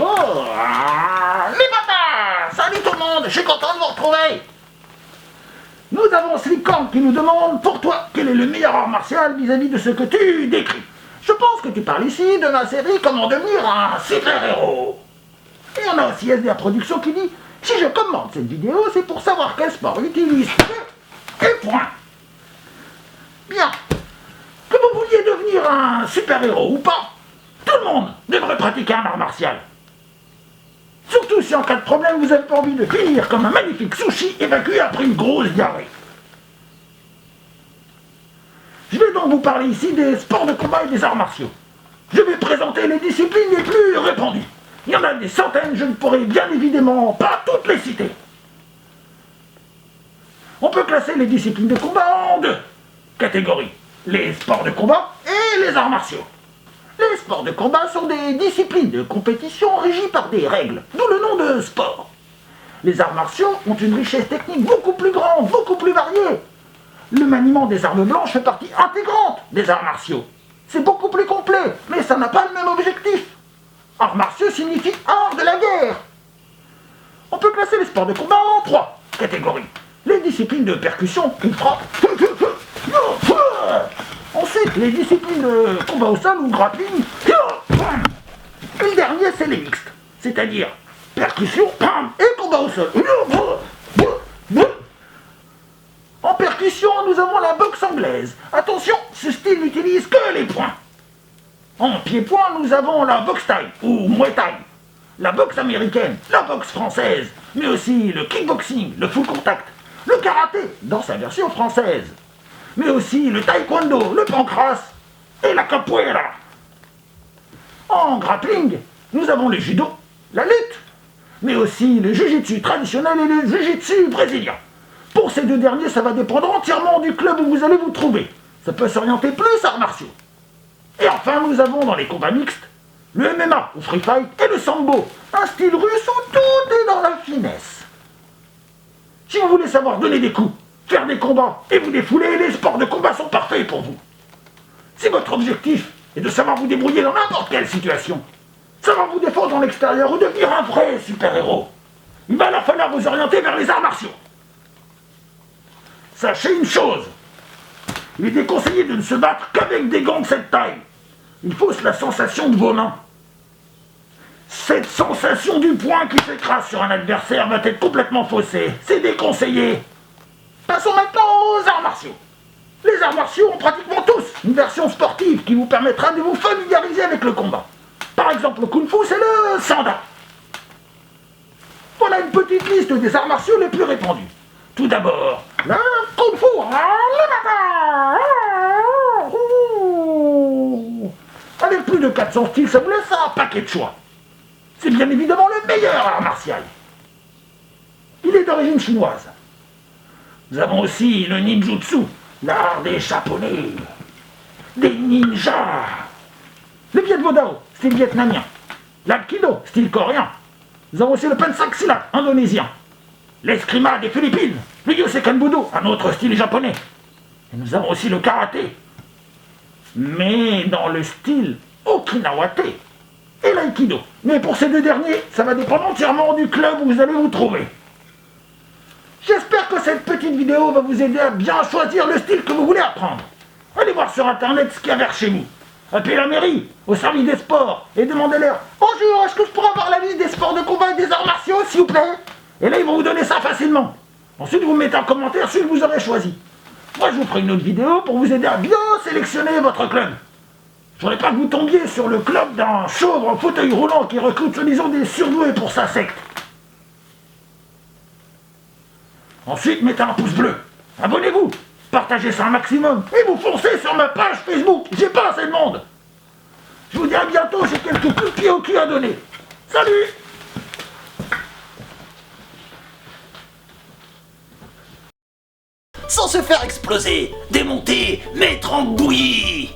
Oh, les papas! Salut tout le monde, je suis content de vous retrouver. Nous avons Slicorn qui nous demande, pour toi, quel est le meilleur art martial vis-à-vis de ce que tu décris. Je pense que tu parles ici de ma série Comment devenir un super-héros. Et on a aussi SDA Production qui dit, si je commente cette vidéo, c'est pour savoir quel sport utilise et point. Bien. Que vous vouliez devenir un super-héros ou pas, tout le monde devrait pratiquer un art martial. Surtout si en cas de problème, vous n'avez pas envie de finir comme un magnifique sushi évacué après une grosse diarrhée. Je vais donc vous parler ici des sports de combat et des arts martiaux. Je vais présenter les disciplines les plus répandues. Il y en a des centaines, je ne pourrai bien évidemment pas toutes les citer. On peut classer les disciplines de combat en deux catégories. Les sports de combat et les arts martiaux. Les sports de combat sont des disciplines de compétition régies par des règles, d'où le nom de sport. Les arts martiaux ont une richesse technique beaucoup plus grande, beaucoup plus variée. Le maniement des armes blanches fait partie intégrante des arts martiaux. C'est beaucoup plus complet, mais ça n'a pas le même objectif. Arts martiaux signifie art de la guerre. On peut classer les sports de combat en trois catégories. Les disciplines de percussion, qui frappent. Ensuite, les disciplines de combat au sol ou grappling. Et le dernier, c'est les mixtes, c'est-à-dire percussion et combat au sol. En percussion, nous avons la boxe anglaise. Attention, ce style n'utilise que les poings. En pied-point, nous avons la boxe thaï ou muay thai, la boxe américaine, la boxe française, mais aussi le kickboxing, le full contact, le karaté dans sa version française, mais aussi le taekwondo, le pancras et la capoeira. En grappling, nous avons le judo, la lutte, mais aussi le jiu-jitsu traditionnel et le jiu-jitsu brésilien. Pour ces deux derniers, ça va dépendre entièrement du club où vous allez vous trouver. Ça peut s'orienter plus arts martiaux. Et enfin, nous avons dans les combats mixtes, le MMA ou free fight et le sambo, un style russe où tout est dans la finesse. Si vous voulez savoir donner des coups, faire des combats et vous défouler, les sports de combat sont parfaits pour vous. Si votre objectif est de savoir vous débrouiller dans n'importe quelle situation, savoir vous défendre en l'extérieur ou devenir un vrai super-héros, il va alors falloir vous orienter vers les arts martiaux. Sachez une chose, il est déconseillé de ne se battre qu'avec des gants de cette taille. Il faut la sensation de vos mains. Cette sensation du poing qui s'écrase sur un adversaire va être complètement faussée. C'est déconseillé. Passons maintenant aux arts martiaux. Les arts martiaux ont pratiquement tous une version sportive qui vous permettra de vous familiariser avec le combat. Par exemple, le kung fu, c'est le sanda. Voilà une petite liste des arts martiaux les plus répandus. Tout d'abord, le kung fu. Avec plus de 400 styles, ça vous laisse un paquet de choix. C'est bien évidemment le meilleur art martial. Il est d'origine chinoise. Nous avons aussi le ninjutsu, l'art des japonais, des ninjas. Le Viet Vo Dao, style vietnamien. L'aïkido, style coréen. Nous avons aussi le Pencak Silat, indonésien. L'eskrima des Philippines, le Yosekan Budo, un autre style japonais. Et nous avons aussi le karaté, mais dans le style Okinawate et l'aïkido. Mais pour ces deux derniers, ça va dépendre entièrement du club où vous allez vous trouver. J'espère que cette petite vidéo va vous aider à bien choisir le style que vous voulez apprendre. Allez voir sur internet ce qu'il y a vers chez vous. Appelez la mairie, au service des sports, et demandez-leur « Bonjour, est-ce que je pourrais avoir la liste des sports de combat et des arts martiaux, s'il vous plaît ?» Et là, ils vont vous donner ça facilement. Ensuite, vous mettez en commentaire celui que vous aurez choisi. Moi, je vous ferai une autre vidéo pour vous aider à bien sélectionner votre club. Je voudrais pas que vous tombiez sur le club d'un chauve en fauteuil roulant qui recrute soi-disant des surdoués pour sa secte. Ensuite, mettez un pouce bleu. Abonnez-vous. Partagez ça un maximum. Et vous foncez sur ma page Facebook. J'ai pas assez de monde. Je vous dis à bientôt. J'ai quelques coups de pied au cul à donner. Salut! Sans se faire exploser, démonter, mettre en bouillie.